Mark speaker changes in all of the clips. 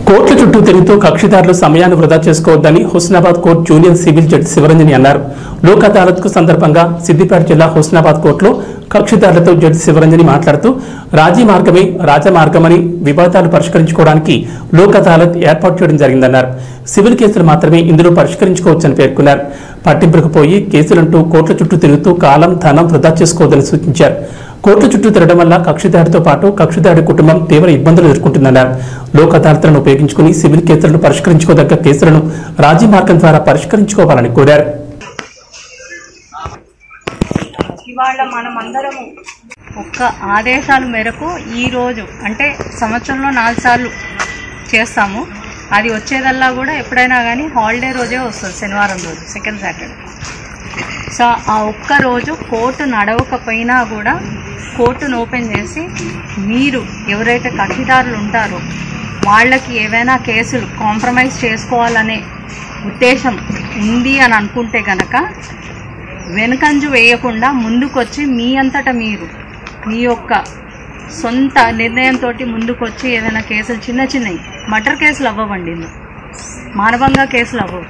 Speaker 1: కోర్టుల చుట్టూ తిరుగుతూ కక్షిదారులు సమయాన్ని వృధా చేసుకోవద్దని Husnabad court junior civil judge Shivaranjani అన్నారు. లోక్ అదాలత్ సందర్భంగా సిద్దిపేట జిల్లా హుస్నాబాద్ కోర్టులో కక్షిదారులతో జడ్జి శివరంజని మాట్లాడుతూ రాజీ మార్గమే రాజమార్గమని వివాదాలు పరిష్కరించుకోవడానికి లోక్ అదాలత్ ఏర్పాటు చేయడం జరిగిందన్నారు. సివిల్ కేసులు మాత్రమే ఇందులో పరిష్కరించుకోవచ్చని పేర్కొన్నారు. పట్టింపులకు పోయి కేసులంటూ కోర్టుల చుట్టూ తిరుగుతూ కాలం ధనం వృధా చేసుకోవద్దని సూచించారు. కోర్టుల చుట్టూ తిరగడం వల్ల కక్షిదారుడితో పాటు కక్షిదారుడి కుటుంబం తీవ్ర ఇబ్బందులు ఎదుర్కొంటుందన్నారు. లోక్ అదాలత్లను ఉపయోగించుకుని సివిల్ కేసులను పరిష్కరించుకోదగ్గ కేసులను రాజీ మార్గం ద్వారా పరిష్కరించుకోవాలని కోరారు.
Speaker 2: ఇవాళ మనమందరము ఒక్క ఆదేశాల మేరకు ఈరోజు అంటే సంవత్సరంలో 4 సార్లు చేస్తాము. అది వచ్చేదల్లా కూడా ఎప్పుడైనా కానీ హాలిడే రోజే వస్తుంది, శనివారం రోజు, సెకండ్ సాటర్డే. సో ఆ ఒక్క రోజు కోర్టు నడవకపోయినా కూడా కోర్టును ఓపెన్ చేసి మీరు ఎవరైతే కక్షిదారులు ఉంటారో వాళ్ళకి ఏవైనా కేసులు కాంప్రమైజ్ చేసుకోవాలనే ఉద్దేశం ఉంది అని అనుకుంటే కనుక వెనుకంజు వేయకుండా ముందుకొచ్చి మీ అంతటా మీరు మీ యొక్క సొంత నిర్ణయంతో ముందుకొచ్చి ఏదైనా కేసులు చిన్న చిన్నవి మర్డర్ కేసులు అవ్వవండి, మానవంగా కేసులు అవ్వవు.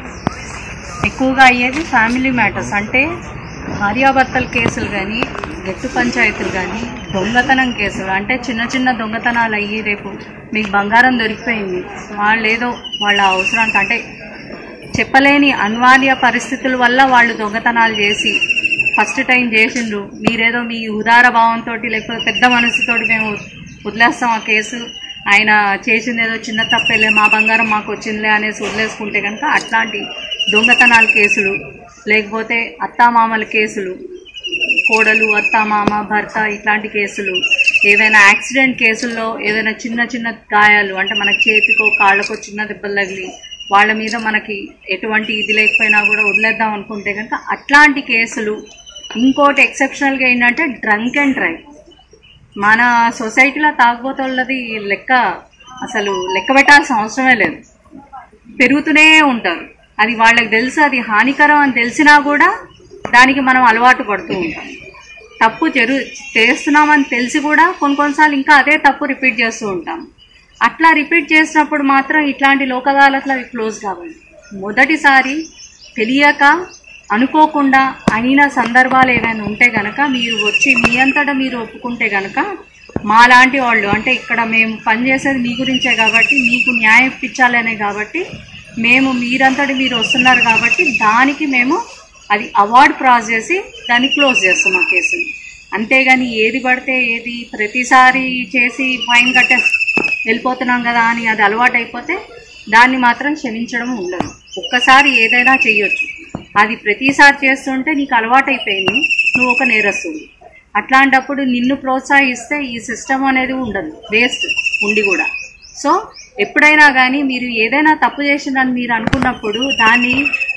Speaker 2: ఎక్కువగా అయ్యేది ఫ్యామిలీ మ్యాటర్స్ అంటే భార్యాభర్తల కేసులు కానీ గట్టు పంచాయతీలు కానీ దొంగతనం కేసులు అంటే చిన్న చిన్న దొంగతనాలు అయ్యి రేపు మీకు బంగారం దొరికిపోయింది, వాళ్ళు ఏదో వాళ్ళ అవసరానికి అంటే చెప్పలేని అనివార్య పరిస్థితుల వల్ల వాళ్ళు దొంగతనాలు చేసి ఫస్ట్ టైం చేసిండ్రు, మీరేదో మీ ఉదార భావంతో లేకపోతే పెద్ద మనసుతోటి మేము వదిలేస్తాం ఆ కేసు, ఆయన చేసింది ఏదో చిన్న తప్పేలే మా బంగారం మాకు వచ్చిందిలే అనేసి వదిలేసుకుంటే కనుక అట్లాంటి దొంగతనాల కేసులు, లేకపోతే అత్తామామల కేసులు, కోడలు అత్తామామ భర్త ఇట్లాంటి కేసులు, ఏదైనా యాక్సిడెంట్ కేసుల్లో ఏదైనా చిన్న చిన్న గాయాలు అంటే మనకి చేతికో కాళ్ళకో చిన్న దెబ్బలు తగిలి వాళ్ళ మీద మనకి ఎటువంటి ఇది లేకపోయినా కూడా వదిలేద్దాం అనుకుంటే కనుక అట్లాంటి కేసులు. ఇంకోటి ఎక్సెప్షనల్గా ఏంటంటే డ్రంక్ అండ్ డ్రైవ్. మన సొసైటీలో తాగుబోతున్నది అసలు లెక్క పెట్టాల్సిన అవసరమే లేదు, పెరుగుతూనే ఉంటారు. అది వాళ్ళకి తెలుసు, అది హానికరం అని తెలిసినా కూడా దానికి మనం అలవాటు పడుతూ ఉంటాం. తప్పు చేస్తున్నామని తెలిసి కూడా కొన్నిసార్లు ఇంకా అదే తప్పు రిపీట్ చేస్తూ ఉంటాం. అట్లా రిపీట్ చేసినప్పుడు మాత్రం ఇట్లాంటి లోక్ అదాలత్లు అవి క్లోజ్ కావాలి. మొదటిసారి తెలియక అనుకోకుండా అయిన సందర్భాలు ఏదైనా ఉంటే కనుక మీరు వచ్చి మీ అంతటా మీరు ఒప్పుకుంటే కనుక మాలాంటి వాళ్ళు అంటే ఇక్కడ మేము పనిచేసేది మీ గురించే కాబట్టి మీకు న్యాయం ఇప్పించాలనే కాబట్టి మేము మీరంతటి మీరు వస్తున్నారు కాబట్టి దానికి మేము అది అవార్డు ప్రాసెస్ చేసి దాన్ని క్లోజ్ చేస్తాం ఆ కేసుని. అంతేగాని ఏది పడితే ఏది ప్రతిసారి చేసి ఫైన్ కట్టేసి వెళ్ళిపోతున్నాం కదా అని అది అలవాటు అయిపోతే దాన్ని మాత్రం క్షమించడం ఉండదు. ఒక్కసారి ఏదైనా చెయ్యొచ్చు, అది ప్రతిసారి చేస్తుంటే నీకు అలవాటు అయిపోయింది, నువ్వు ఒక నేరస్తుడు. అట్లాంటప్పుడు నిన్ను ప్రోత్సహిస్తే ఈ సిస్టమ్ అనేది ఉండదు, వేస్ట్ ఉండి కూడా. సో ఎప్పుడైనా కానీ మీరు ఏదైనా తప్పు చేసిందని మీరు అనుకున్నప్పుడు దాన్ని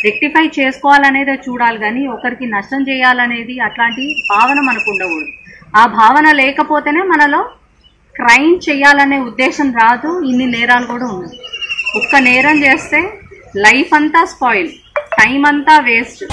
Speaker 2: రెక్టిఫై చేసుకోవాలనేదే చూడాలి, కానీ ఒకరికి నష్టం చేయాలనేది అట్లాంటి భావన మనకు ఉండకూడదు. ఆ భావన లేకపోతేనే మనలో క్రైమ్ చేయాలనే ఉద్దేశం రాదు, ఇన్ని నేరాలు కూడా ఉన్నాయి. ఒక్క నేరం చేస్తే లైఫ్ అంతా స్పాయిల్, టైం అంతా వేస్ట్.